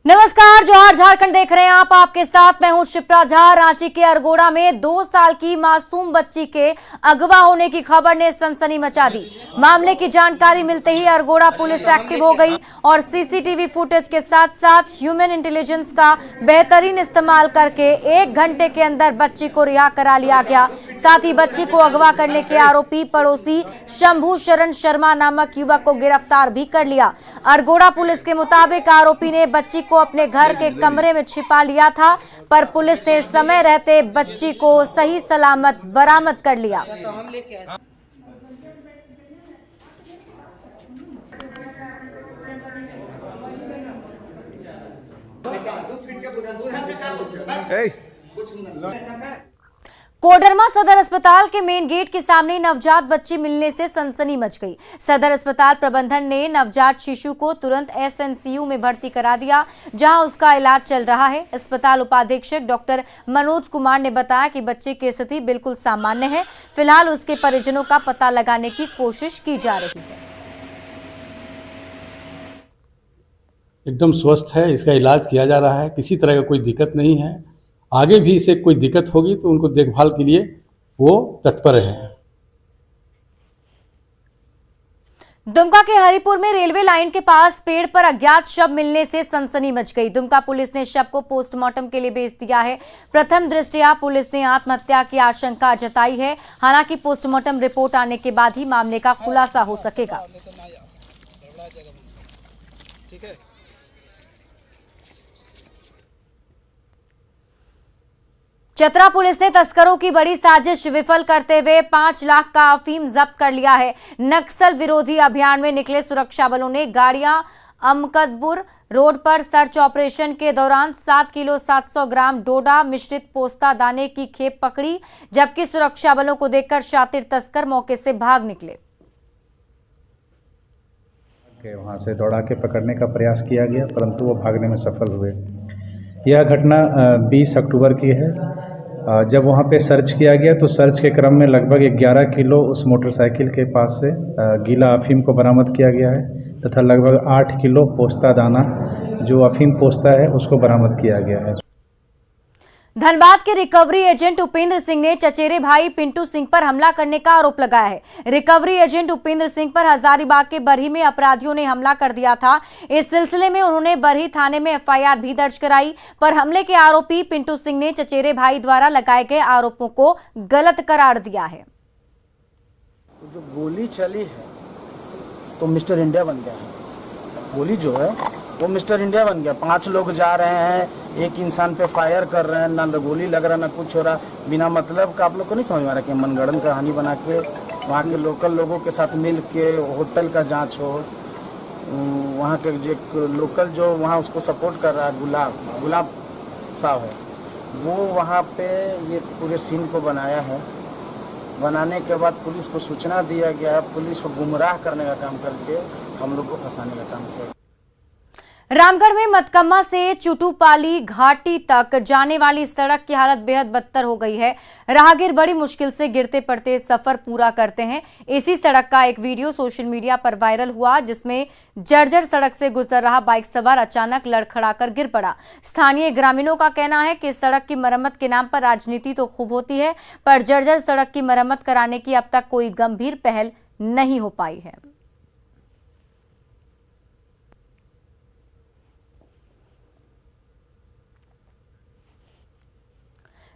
नमस्कार, जोहार झारखंड देख रहे हैं आप। आपके साथ मैं हूं शिप्रा झा। रांची के अरगोड़ा में 2 साल की मासूम बच्ची के अगवा होने की खबर ने सनसनी मचा दी। मामले की जानकारी मिलते ही अरगोड़ा पुलिस एक्टिव हो गई और सीसीटीवी फुटेज के साथ साथ ह्यूमन इंटेलिजेंस का बेहतरीन इस्तेमाल करके 1 घंटे के अंदर बच्ची को रिहा करा लिया गया। साथ ही बच्ची को अगवा करने के आरोपी पड़ोसी शंभू शरण शर्मा नामक युवक को गिरफ्तार भी कर लिया। अरगोड़ा पुलिस के मुताबिक आरोपी ने बच्ची को अपने घर के कमरे में छिपा लिया था, पर पुलिस ने समय रहते बच्ची को सही सलामत बरामद कर लिया। कोडरमा सदर अस्पताल के मेन गेट के सामने नवजात बच्ची मिलने से सनसनी मच गई। सदर अस्पताल प्रबंधन ने नवजात शिशु को तुरंत एसएनसीयू में भर्ती करा दिया, जहां उसका इलाज चल रहा है। अस्पताल उपाधीक्षक डॉक्टर मनोज कुमार ने बताया कि बच्चे की स्थिति बिल्कुल सामान्य है। फिलहाल उसके परिजनों का पता लगाने की कोशिश की जा रही है। एकदम स्वस्थ है, इसका इलाज किया जा रहा है, किसी तरह का कोई दिक्कत नहीं है। आगे भी इसे कोई दिक्कत होगी तो उनको देखभाल के लिए वो तत्पर है। दुमका के हरिपुर में रेलवे लाइन के पास पेड़ पर अज्ञात शव मिलने से सनसनी मच गई। दुमका पुलिस ने शव को पोस्टमार्टम के लिए भेज दिया है। प्रथम दृष्टया पुलिस ने आत्महत्या की आशंका जताई है। हालांकि पोस्टमार्टम रिपोर्ट आने के बाद ही मामले का खुलासा हो सकेगा। चतरा पुलिस ने तस्करों की बड़ी साजिश विफल करते हुए 5 लाख का अफीम जब्त कर लिया है। नक्सल विरोधी अभियान में निकले सुरक्षा बलों ने गाड़ियां अमकदपुर रोड पर सर्च ऑपरेशन के दौरान 7 किलो 700 ग्राम डोडा मिश्रित पोस्ता दाने की खेप पकड़ी, जबकि सुरक्षा बलों को देखकर शातिर तस्कर मौके से भाग निकले। वहां से दौड़ा के पकड़ने का प्रयास किया गया, परंतु वो भागने में सफल हुए। यह घटना 20 अक्टूबर की है। जब वहाँ पे सर्च किया गया तो सर्च के क्रम में लगभग 11 किलो उस मोटरसाइकिल के पास से गीला अफीम को बरामद किया गया है तथा लगभग 8 किलो पोस्ता दाना जो अफीम पोस्ता है उसको बरामद किया गया है। धनबाद के रिकवरी एजेंट उपेंद्र सिंह ने चचेरे भाई पिंटू सिंह पर हमला करने का आरोप लगाया है। रिकवरी एजेंट उपेंद्र सिंह पर हजारीबाग के बरही में अपराधियों ने हमला कर दिया था। इस सिलसिले में उन्होंने बरही थाने में एफआईआर भी दर्ज कराई, पर हमले के आरोपी पिंटू सिंह ने चचेरे भाई द्वारा लगाए गए आरोपों को गलत करार दिया है। जो गोली चली है तो मिस्टर इंडिया बन गया है। गोली जो है वो मिस्टर इंडिया बन गया। 5 लोग जा रहे हैं, एक इंसान पे फायर कर रहे हैं, ना गोली लग रहा ना कुछ हो रहा, बिना मतलब का। आप लोग को नहीं समझ में आ रहा कि मनगढ़ंत कहानी बना के वहाँ के लोकल लोगों के साथ मिल के होटल का जांच हो। वहाँ के जो लोकल जो वहाँ उसको सपोर्ट कर रहा है गुलाब साहब है, वो वहाँ पे ये पूरे सीन को बनाया है। बनाने के बाद पुलिस को सूचना दिया गया, पुलिस को गुमराह करने का काम करके हम लोग को फंसाने का काम किया। रामगढ़ में मतकम्मा से चुटूपाली घाटी तक जाने वाली सड़क की हालत बेहद बदतर हो गई है। राहगीर बड़ी मुश्किल से गिरते पड़ते सफर पूरा करते हैं। इसी सड़क का एक वीडियो सोशल मीडिया पर वायरल हुआ, जिसमें जर्जर सड़क से गुजर रहा बाइक सवार अचानक लड़खड़ाकर गिर पड़ा। स्थानीय ग्रामीणों का कहना है कि सड़क की मरम्मत के नाम पर राजनीति तो खूब होती है, पर जर्जर सड़क की मरम्मत कराने की अब तक कोई गंभीर पहल नहीं हो पाई है।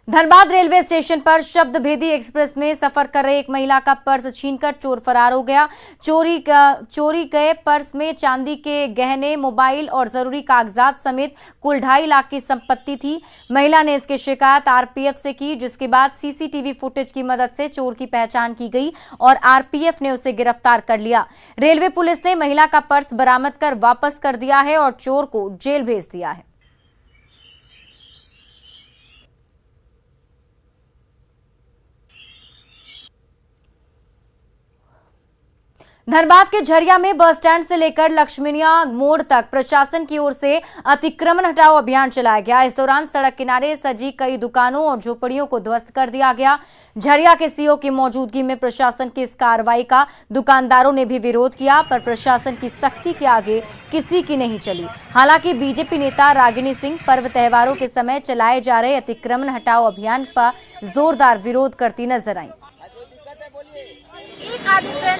धनबाद रेलवे स्टेशन पर शब्दभेदी एक्सप्रेस में सफर कर रही एक महिला का पर्स छीनकर चोर फरार हो गया। चोरी गए पर्स में चांदी के गहने, मोबाइल और जरूरी कागजात समेत कुल 2.5 लाख की संपत्ति थी। महिला ने इसकी शिकायत आरपीएफ से की, जिसके बाद सीसीटीवी फुटेज की मदद से चोर की पहचान की गई और आरपीएफ ने उसे गिरफ्तार कर लिया। रेलवे पुलिस ने महिला का पर्स बरामद कर वापस कर दिया है और चोर को जेल भेज दिया है। धनबाद के झरिया में बस स्टैंड से लेकर लक्ष्मीनिया मोड़ तक प्रशासन की ओर से अतिक्रमण हटाओ अभियान चलाया गया। इस दौरान सड़क किनारे सजी कई दुकानों और झोपड़ियों को ध्वस्त कर दिया गया। झरिया के सीओ की मौजूदगी में प्रशासन की इस कार्रवाई का दुकानदारों ने भी विरोध किया, पर प्रशासन की सख्ती के आगे किसी की नहीं चली। हालांकि बीजेपी नेता रागिनी सिंह पर्व त्योहारों के समय चलाए जा रहे अतिक्रमण हटाओ अभियान का जोरदार विरोध करती नजर आई। एक आदमी पे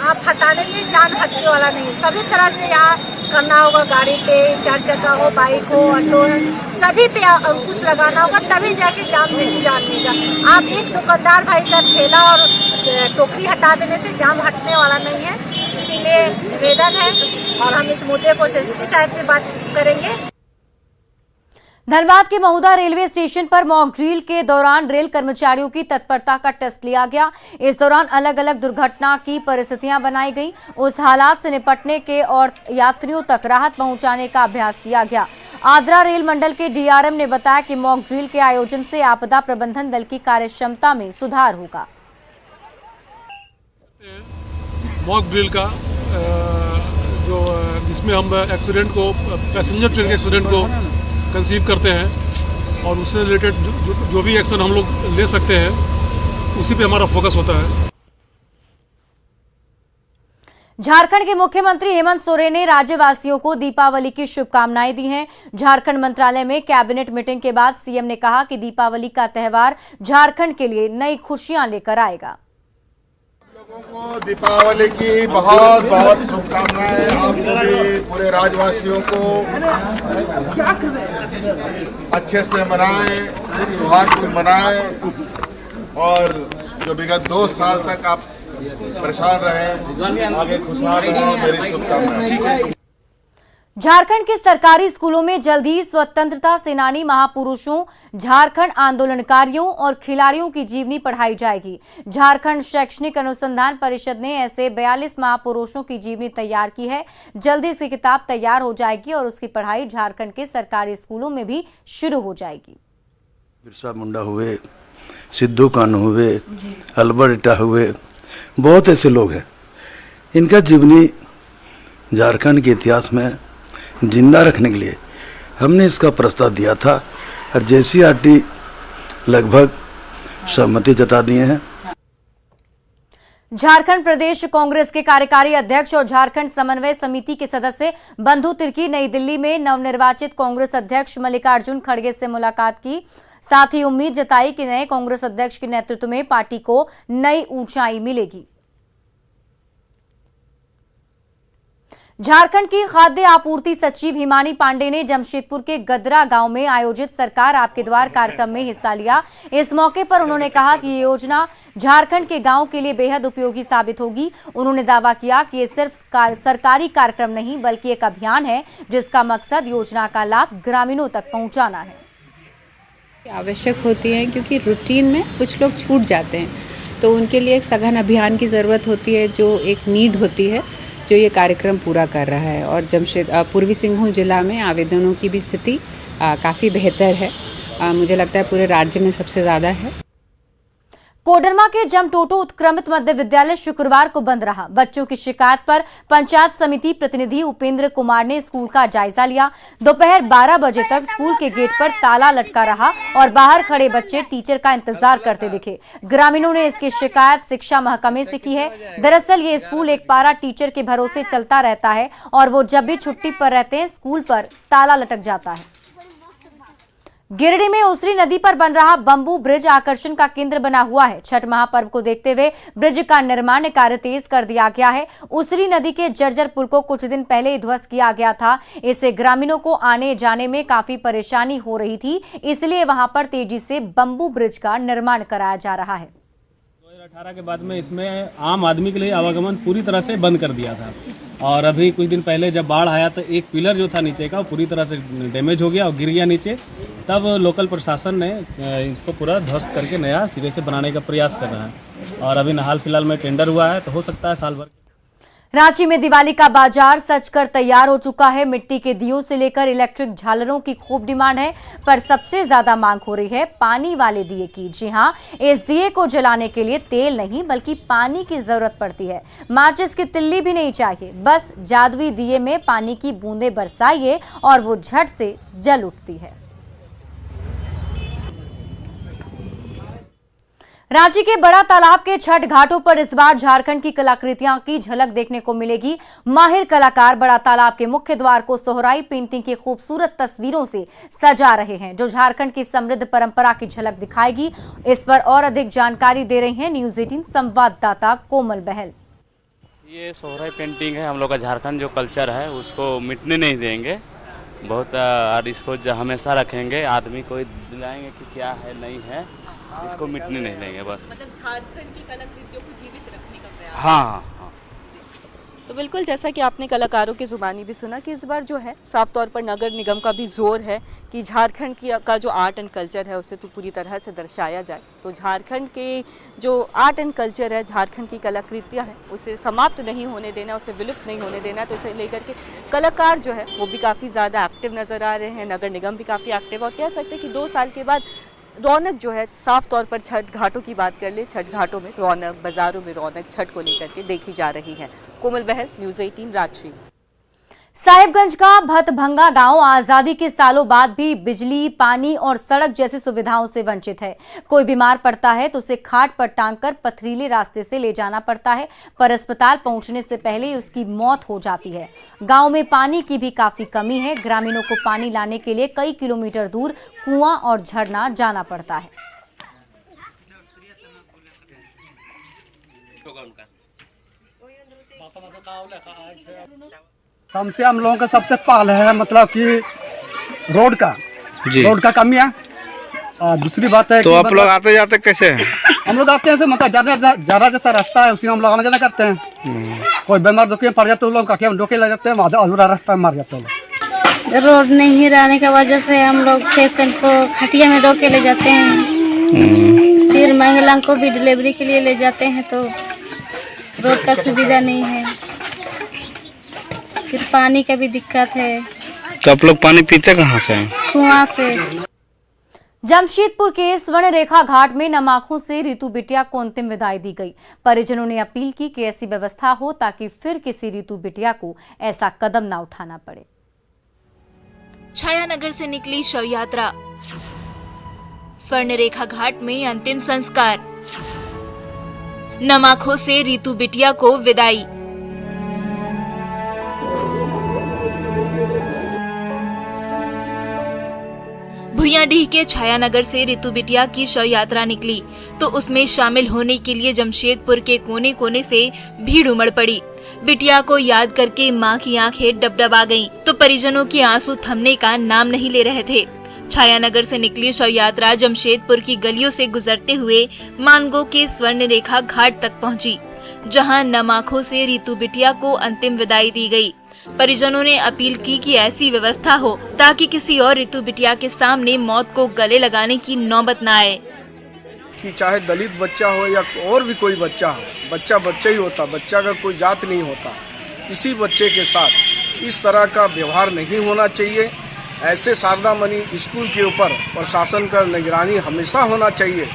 आप हटाने से जान हटने वाला नहीं, सभी तरह से यहाँ करना होगा। गाड़ी पे 4 चक्का हो, बाइक हो, ऑटो है, सभी पे अंकुश लगाना होगा, तभी जाके जाम से निजात मिलेगा। आप एक दुकानदार भाई का ठेला और टोकरी हटा देने से जाम हटने वाला नहीं है। इसीलिए निवेदन है और हम इस मुद्दे को एसपी साहब से बात करेंगे। धनबाद के महुदा रेलवे स्टेशन पर मॉक ड्रिल के दौरान रेल कर्मचारियों की तत्परता का टेस्ट लिया गया। इस दौरान अलग अलग दुर्घटना की परिस्थितियां बनाई गई, उस हालात से निपटने के और यात्रियों तक राहत पहुंचाने का अभ्यास किया गया। आद्रा रेल मंडल के डीआरएम ने बताया कि मॉक ड्रिल के आयोजन से आपदा प्रबंधन दल की कार्यक्षमता में सुधार होगा। मॉक ड्रिल का जो जिसमें हम एक्सीडेंट को, पैसेंजर ट्रेन के एक्सीडेंट को कंसीव करते हैं और उससे रिलेटेड जो भी एक्शन हम लोग ले सकते हैं उसी पे हमारा फोकस होता है। झारखंड के मुख्यमंत्री हेमंत सोरेन ने राज्यवासियों को दीपावली की शुभकामनाएं दी हैं। झारखंड मंत्रालय में कैबिनेट मीटिंग के बाद सीएम ने कहा कि दीपावली का त्यौहार झारखंड के लिए नई खुशियां लेकर आएगा। लोगों को दीपावली की बहुत बहुत शुभकामनाएं। आप सभी पूरे राज्यवासियों को अच्छे से मनाएं, सौहार्दपूर्ण मनाएं और जो विगत 2 साल तक आप परेशान रहे, आगे खुशहाल रहें, मेरी शुभकामनाएं। झारखंड के सरकारी स्कूलों में जल्द ही स्वतंत्रता सेनानी महापुरुषों, झारखंड आंदोलनकारियों और खिलाड़ियों की जीवनी पढ़ाई जाएगी। झारखंड शैक्षणिक अनुसंधान परिषद ने ऐसे 42 महापुरुषों की जीवनी तैयार की है। जल्दी इसकी किताब तैयार हो जाएगी और उसकी पढ़ाई झारखंड के सरकारी स्कूलों में भी शुरू हो जाएगी। बिरसा मुंडा हुए, सिद्धू कान्हू हुए, अल्बर्टा हुए, बहुत ऐसे लोग हैं। इनका जीवनी झारखंड के इतिहास में जिंदा रखने के लिए हमने इसका प्रस्ताव दिया था और जेसीईआरटी लगभग सहमति जता दिए हैं। झारखंड प्रदेश कांग्रेस के कार्यकारी अध्यक्ष और झारखंड समन्वय समिति के सदस्य बंधु तिर्की नई दिल्ली में नवनिर्वाचित कांग्रेस अध्यक्ष मल्लिकार्जुन खड़गे से मुलाकात की। साथ ही उम्मीद जताई कि नए कांग्रेस अध्यक्ष के नेतृत्व में पार्टी को नई ऊंचाई मिलेगी। झारखंड की खाद्य आपूर्ति सचिव हिमानी पांडे ने जमशेदपुर के गदरा गांव में आयोजित सरकार आपके द्वार कार्यक्रम में हिस्सा लिया। इस मौके पर उन्होंने कहा कि ये योजना झारखंड के गांव के लिए बेहद उपयोगी साबित होगी। उन्होंने दावा किया कि ये सिर्फ सरकारी कार्यक्रम नहीं बल्कि एक अभियान है जिसका मकसद योजना का लाभ ग्रामीणों तक पहुंचाना है। आवश्यक होती है क्योंकि रूटीन में कुछ लोग छूट जाते हैं, तो उनके लिए एक सघन अभियान की ज़रूरत होती है, जो एक नीड होती है जो ये कार्यक्रम पूरा कर रहा है। और पूर्वी सिंहभूम जिला में आवेदनों की भी स्थिति काफ़ी बेहतर है, मुझे लगता है पूरे राज्य में सबसे ज़्यादा है। कोडरमा के जमटोटो उत्क्रमित मध्य विद्यालय शुक्रवार को बंद रहा। बच्चों की शिकायत पर पंचायत समिति प्रतिनिधि उपेंद्र कुमार ने स्कूल का जायजा लिया। दोपहर 12 बजे तक स्कूल के गेट पर ताला लटका रहा और बाहर खड़े बच्चे टीचर का इंतजार करते दिखे। ग्रामीणों ने इसकी शिकायत शिक्षा महकमे से की है। दरअसल ये स्कूल एक पारा टीचर के भरोसे चलता रहता है और वो जब भी छुट्टी पर रहते हैं स्कूल पर ताला लटक जाता है। गिरिडीह में उसरी नदी पर बन रहा बंबू ब्रिज आकर्षण का केंद्र बना हुआ है। छठ महापर्व को देखते हुए ब्रिज का निर्माण कार्य तेज कर दिया गया है। उसरी नदी के जर्जर पुल को कुछ दिन पहले ही ध्वस्त किया गया था। इससे ग्रामीणों को आने जाने में काफी परेशानी हो रही थी, इसलिए वहां पर तेजी से बंबू ब्रिज का निर्माण कराया जा रहा है। 2018 के बाद में इसमें आम आदमी के लिए आवागमन पूरी तरह से बंद कर दिया था और अभी कुछ दिन पहले जब बाढ़ आया तो एक पिलर जो था नीचे का वो पूरी तरह से डैमेज हो गया और गिर गया नीचे। तब लोकल प्रशासन ने इसको पूरा ध्वस्त करके नया सिरे से बनाने का प्रयास कर रहा है और अभी हाल फिलहाल में टेंडर हुआ है, तो हो सकता है साल भर। रांची में दिवाली का बाजार सजकर तैयार हो चुका है। मिट्टी के दियों से लेकर इलेक्ट्रिक झालरों की खूब डिमांड है, पर सबसे ज्यादा मांग हो रही है पानी वाले दिए की। जी हां, इस दिए को जलाने के लिए तेल नहीं बल्कि पानी की जरूरत पड़ती है। माचिस की तिल्ली भी नहीं चाहिए, बस जादुई दिए में पानी की बूंदें बरसाइए और वो झट से जल उठती है। रांची के बड़ा तालाब के छठ घाटों पर इस बार झारखंड की कलाकृतियां की झलक देखने को मिलेगी। माहिर कलाकार बड़ा तालाब के मुख्य द्वार को सोहराई पेंटिंग की खूबसूरत तस्वीरों से सजा रहे हैं, जो झारखंड की समृद्ध परंपरा की झलक दिखाएगी। इस पर और अधिक जानकारी दे रही हैं न्यूज 18 संवाददाता कोमल बहल। ये सोहराई पेंटिंग है, हम लोग का झारखंड जो कल्चर है उसको मिटने नहीं देंगे बहुत, और इसको हमेशा रखेंगे। आदमी को दिलाएंगे कि क्या है नहीं है, इसको मिटने नहीं देंगे बस। मतलब झारखंड की कलाकृतियों को जीवित रखने का प्रयास। हाँ। तो बिल्कुल जैसा कि आपने कलाकारों की जुबानी भी सुना कि इस बार जो है साफ तौर पर नगर निगम का भी जोर है कि झारखंड का जो आर्ट एंड कल्चर है उसे तो पूरी तरह से दर्शाया जाए। तो झारखंड के जो आर्ट एंड कल्चर है, झारखंड की कलाकृतियाँ हैं, उसे समाप्त नहीं होने देना, उसे विलुप्त नहीं होने देना। तो इसे लेकर के कलाकार जो है वो भी काफ़ी ज़्यादा एक्टिव नज़र आ रहे हैं, नगर निगम भी काफ़ी एक्टिव, और कह सकते हैं कि 2 साल के बाद रौनक जो है साफ तौर पर छठ घाटों की बात कर ले, छठ घाटों में रौनक, बाजारों में रौनक छठ को लेकर के देखी जा रही है। कोमल बहल, न्यूज़ 18 रांची। साहिबगंज का भतभंगा गांव आजादी के सालों बाद भी बिजली, पानी और सड़क जैसी सुविधाओं से वंचित है। कोई बीमार पड़ता है तो उसे खाट पर टांगकर पथरीले रास्ते से ले जाना पड़ता है, पर अस्पताल पहुंचने से पहले ही उसकी मौत हो जाती है। गांव में पानी की भी काफी कमी है। ग्रामीणों को पानी लाने के लिए कई किलोमीटर दूर कुआं और झरना जाना पड़ता है। समस्या हम लोगों का सबसे पहले है मतलब कि रोड का कमी है। और दूसरी बात है तो आप लोग आते जाते कैसे हैं? हम लोग आते हैं मतलब ज़्यादा जैसा रास्ता है उसी में हम लोग आना जाना करते हैं। कोई बीमार दुखी पड़ जाते हैं, लोग काटिया में डोके लग जाते हैं, अधूरा रास्ता में मार जाते हैं। रोड नहीं रहने की वजह से हम लोग पेशेंट को खटिया में डोके ले जाते हैं, फिर महिला को भी डिलीवरी के लिए ले जाते हैं, तो रोड का सुविधा नहीं है। फिर पानी का भी दिक्कत है। तो आप लोग पानी पीते कहाँ से? कुआं से। जमशेदपुर के स्वर्ण रेखा घाट में नम आंखों से रितु बिटिया को अंतिम विदाई दी गई। परिजनों ने अपील की कि ऐसी व्यवस्था हो ताकि फिर किसी रितु बिटिया को ऐसा कदम न उठाना पड़े। छायानगर से निकली शव यात्रा, स्वर्ण रेखा घाट में अंतिम संस्कार, नम आंखों से रितु बिटिया को विदाई। भुइयांडीह के छायानगर से रितु बिटिया की शव यात्रा निकली तो उसमें शामिल होने के लिए जमशेदपुर के कोने कोने से भीड़ उमड़ पड़ी। बिटिया को याद करके मां की आंखें डबडबा गईं, तो परिजनों के आंसू थमने का नाम नहीं ले रहे थे। छायानगर से निकली शव यात्रा जमशेदपुर की गलियों से गुजरते हुए मानगो के स्वर्ण रेखा घाट तक पहुंची, जहां नम आंखों से रितु बिटिया को अंतिम विदाई दी गई। परिजनों ने अपील की कि ऐसी व्यवस्था हो ताकि किसी और रितु बिटिया के सामने मौत को गले लगाने की नौबत न आए। कि चाहे दलित बच्चा हो या और भी कोई बच्चा हो, बच्चा बच्चा ही होता, बच्चा का कोई जात नहीं होता। किसी बच्चे के साथ इस तरह का व्यवहार नहीं होना चाहिए। ऐसे शारदा मणि स्कूल के ऊपर प्रशासन का निगरानी हमेशा होना चाहिए।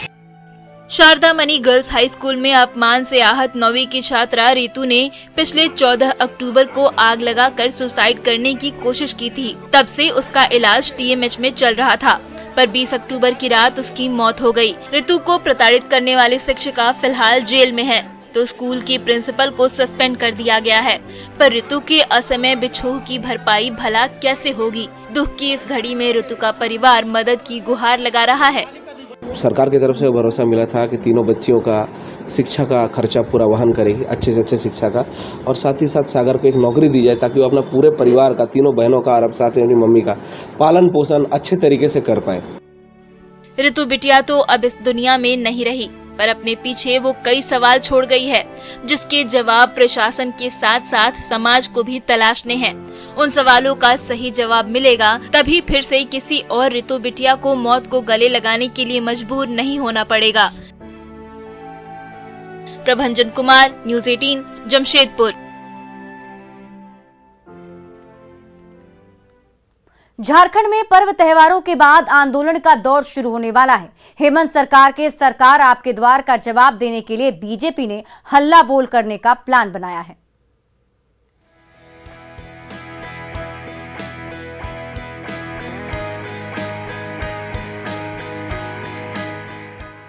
शारदा मणि गर्ल्स हाई स्कूल में अपमान से आहत 9वीं की छात्रा रितु ने पिछले 14 अक्टूबर को आग लगाकर सुसाइड करने की कोशिश की थी। तब से उसका इलाज TMH में चल रहा था, पर 20 अक्टूबर की रात उसकी मौत हो गई। रितु को प्रताड़ित करने वाली शिक्षिका फिलहाल जेल में है, तो स्कूल की प्रिंसिपल को सस्पेंड कर दिया गया है। पर रितु के असमय बिछोह की भरपाई भला कैसे होगी? दुख की इस घड़ी में रितु का परिवार मदद की गुहार लगा रहा है। सरकार की तरफ से भरोसा मिला था कि तीनों बच्चियों का शिक्षा का खर्चा पूरा वहन करेगी, अच्छे से अच्छे शिक्षा का, और साथ ही साथ सागर को एक नौकरी दी जाए ताकि वो अपना पूरे परिवार का, तीनों बहनों का और साथ में अपनी मम्मी का पालन पोषण अच्छे तरीके से कर पाए। रितु बिटिया तो अब इस दुनिया में नहीं रही, पर अपने पीछे वो कई सवाल छोड़ गई है, जिसके जवाब प्रशासन के साथ साथ समाज को भी तलाशने हैं। उन सवालों का सही जवाब मिलेगा तभी फिर से किसी और रितु बिटिया को मौत को गले लगाने के लिए मजबूर नहीं होना पड़ेगा। प्रभंजन कुमार, न्यूज़ 18, जमशेदपुर। झारखंड में पर्व त्योहारों के बाद आंदोलन का दौर शुरू होने वाला है। हेमंत सरकार के सरकार आपके द्वार का जवाब देने के लिए बीजेपी ने हल्ला बोल करने का प्लान बनाया है।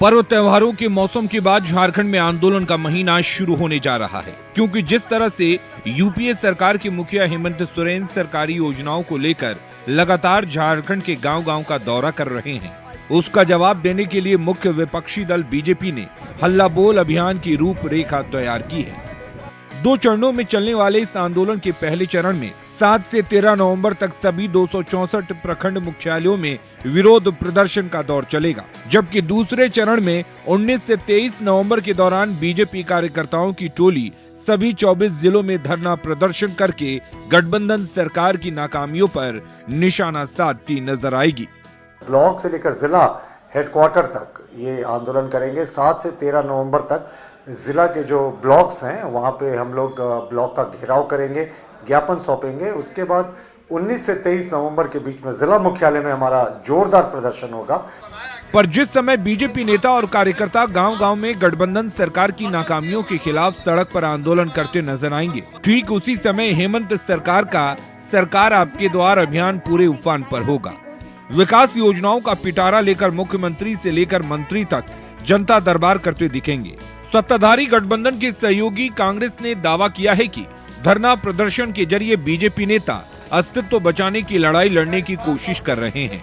पर्व त्योहारों के मौसम के बाद झारखंड में आंदोलन का महीना शुरू होने जा रहा है, क्योंकि जिस तरह से यूपीए सरकार के मुखिया हेमंत सोरेन सरकारी योजनाओं को लेकर लगातार झारखंड के गांव-गांव का दौरा कर रहे हैं, उसका जवाब देने के लिए मुख्य विपक्षी दल बीजेपी ने हल्ला बोल अभियान की रूपरेखा तैयार की है। 2 चरणों में चलने वाले इस आंदोलन के पहले चरण में 7 से 13 नवंबर तक सभी 264 प्रखंड मुख्यालयों में विरोध प्रदर्शन का दौर चलेगा, जबकि दूसरे चरण में 19 से 23 नवंबर के दौरान बीजेपी कार्यकर्ताओं की टोली सभी 24 जिलों में धरना प्रदर्शन करके गठबंधन सरकार की नाकामियों पर निशाना साधती नजर आएगी। ब्लॉक से लेकर जिला हेडक्वार्टर तक ये आंदोलन करेंगे। 7 से 13 नवंबर तक जिला के जो ब्लॉक्स हैं वहाँ पे हम लोग ब्लॉक का घेराव करेंगे, ज्ञापन सौंपेंगे। उसके बाद 19 से 23 नवंबर के बीच में जिला मुख्यालय में हमारा जोरदार प्रदर्शन होगा। पर जिस समय बीजेपी नेता और कार्यकर्ता गांव-गांव में गठबंधन सरकार की नाकामियों के खिलाफ सड़क पर आंदोलन करते नजर आएंगे, ठीक उसी समय हेमंत सरकार का सरकार आपके द्वार अभियान पूरे उफान पर होगा। विकास योजनाओं का पिटारा लेकर मुख्यमंत्री से लेकर मंत्री तक जनता दरबार करते दिखेंगे। सत्ताधारी गठबंधन के सहयोगी कांग्रेस ने दावा किया है कि धरना प्रदर्शन के जरिए बीजेपी नेता अस्तित्व बचाने की लड़ाई लड़ने की कोशिश कर रहे हैं।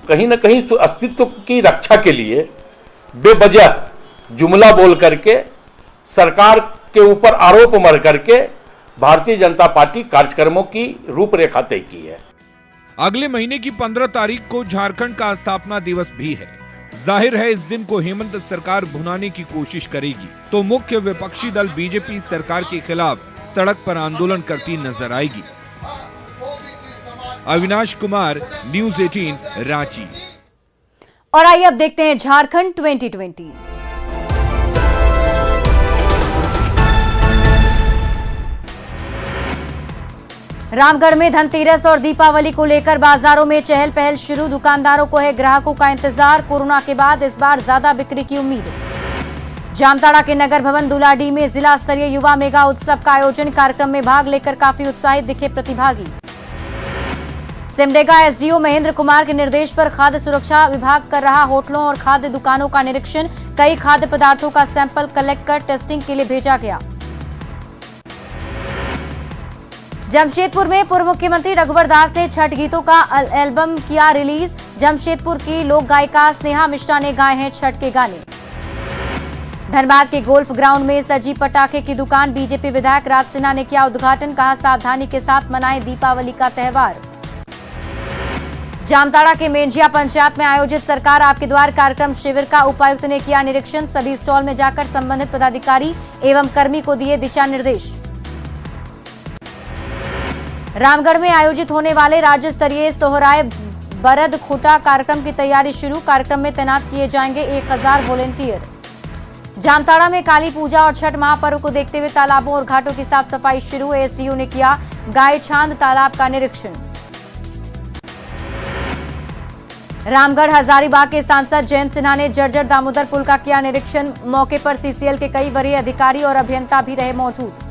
कहीं न कहीं अस्तित्व की रक्षा के लिए बेवजह जुमला बोल करके सरकार के ऊपर आरोप मर करके भारतीय जनता पार्टी कार्यक्रमों की रूपरेखा तय की है। अगले महीने की 15 तारीख को झारखंड का स्थापना दिवस भी है। जाहिर है इस दिन को हेमंत सरकार भुनाने की कोशिश करेगी, तो मुख्य विपक्षी दल बीजेपी सरकार के खिलाफ सड़क पर आंदोलन करती नजर आएगी। अविनाश कुमार, न्यूज़ 18 रांची। और आइए अब देखते हैं झारखंड 2020। रामगढ़ में धनतेरस और दीपावली को लेकर बाजारों में चहल पहल शुरू। दुकानदारों को है ग्राहकों का इंतजार। कोरोना के बाद इस बार ज्यादा बिक्री की उम्मीद है। जामताड़ा के नगर भवन दुलाडी में जिला स्तरीय युवा मेगा उत्सव का आयोजन। कार्यक्रम में भाग लेकर काफी उत्साहित दिखे प्रतिभागी। सिमडेगा एसडीओ महेंद्र कुमार के निर्देश पर खाद्य सुरक्षा विभाग कर रहा होटलों और खाद्य दुकानों का निरीक्षण। कई खाद्य पदार्थों का सैंपल कलेक्ट कर टेस्टिंग के लिए भेजा गया। जमशेदपुर में पूर्व मुख्यमंत्री रघुवर दास ने छठ गीतों का एल्बम किया रिलीज। जमशेदपुर की लोक गायिका स्नेहा मिश्रा ने गाए हैं छठ के गाने। धनबाद के गोल्फ ग्राउंड में सजी पटाखे की दुकान। बीजेपी विधायक राज सिन्हा ने किया उद्घाटन। कहा सावधानी के साथ मनाएं दीपावली का त्यौहार। जामताड़ा के मेंझिया पंचायत में आयोजित सरकार आपके द्वार कार्यक्रम शिविर का उपायुक्त ने किया निरीक्षण। सभी स्टॉल में जाकर संबंधित पदाधिकारी एवं कर्मी को दिए दिशा निर्देश। रामगढ़ में आयोजित होने वाले राज्य स्तरीय सोहराय बरद खुटा कार्यक्रम की तैयारी शुरू। कार्यक्रम में तैनात किए जाएंगे 1000 वॉलेंटियर। जामताड़ा में काली पूजा और छठ महापर्व को देखते हुए तालाबों और घाटों की साफ सफाई शुरू। एसडीओ ने किया गायछांद तालाब का निरीक्षण। रामगढ़ हजारीबाग के सांसद जयंत सिन्हा ने जर्जर दामोदर पुल का किया निरीक्षण। मौके पर सीसीएल के कई वरीय अधिकारी और अभियंता भी रहे मौजूद।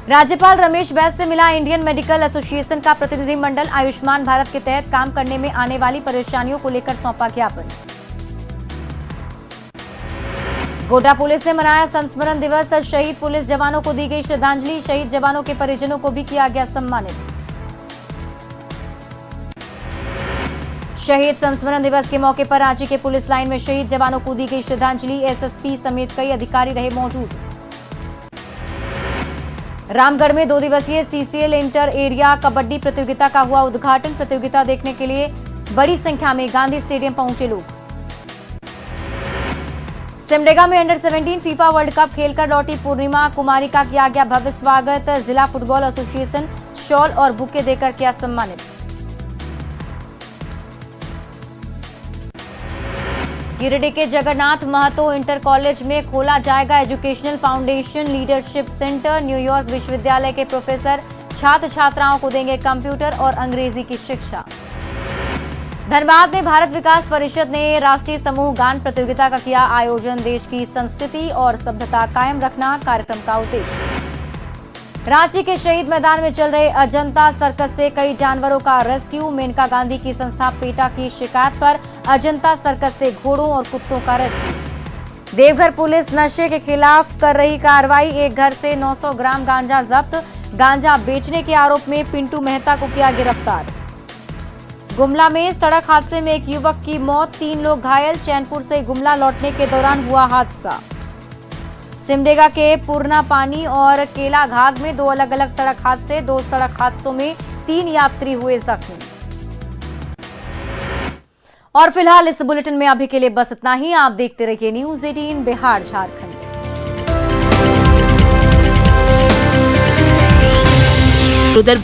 राज्यपाल रमेश बैस से मिला इंडियन मेडिकल एसोसिएशन का प्रतिनिधिमंडल। आयुष्मान भारत के तहत काम करने में आने वाली परेशानियों को लेकर सौंपा ज्ञापन। गोड्डा पुलिस ने मनाया संस्मरण दिवस। शहीद पुलिस जवानों को दी गई श्रद्धांजलि। शहीद जवानों के परिजनों को भी किया गया सम्मानित। शहीद संस्मरण दिवस के मौके पर रांची के पुलिस लाइन में शहीद जवानों को दी गई श्रद्धांजलि। एसएसपी समेत कई अधिकारी रहे मौजूद। रामगढ़ में 2 दिवसीय सीसीएल इंटर एरिया कबड्डी प्रतियोगिता का हुआ उद्घाटन। प्रतियोगिता देखने के लिए बड़ी संख्या में गांधी स्टेडियम पहुंचे लोग। सिमडेगा में अंडर 17 फीफा वर्ल्ड कप खेलकर लौटी पूर्णिमा कुमारी का किया गया भव्य स्वागत। जिला फुटबॉल एसोसिएशन शॉल और बुके देकर किया सम्मानित। गिरिडीह के जगन्नाथ महतो इंटर कॉलेज में खोला जाएगा educational foundation leadership centre. New York विश्वविद्यालय के प्रोफेसर छात्र छात्राओं को देंगे कंप्यूटर और अंग्रेजी की शिक्षा। धनबाद में भारत विकास परिषद ने राष्ट्रीय समूह गान प्रतियोगिता का किया आयोजन। देश की संस्कृति और सभ्यता कायम रखना कार्यक्रम का उद्देश्य। रांची के शहीद मैदान में चल रहे अजंता सर्कस से कई जानवरों का रेस्क्यू। मेनका गांधी की संस्था पेटा की शिकायत पर अजंता सर्कस से घोड़ों और कुत्तों का रेस्क्यू। देवघर पुलिस नशे के खिलाफ कर रही कार्रवाई। एक घर से 900 ग्राम गांजा जब्त। गांजा बेचने के आरोप में पिंटू मेहता को किया गिरफ्तार। गुमला में सड़क हादसे में एक युवक की मौत, 3 लोग घायल। चैनपुर से गुमला लौटने के दौरान हुआ हादसा। सिमडेगा के पूर्णा पानी और केला घाग में 2 अलग अलग सड़क हादसे। 2 सड़क हादसों में 3 यात्री हुए जख्मी। और फिलहाल इस बुलेटिन में अभी के लिए बस इतना ही। आप देखते रहिए न्यूज़ 18 बिहार झारखंड। उधर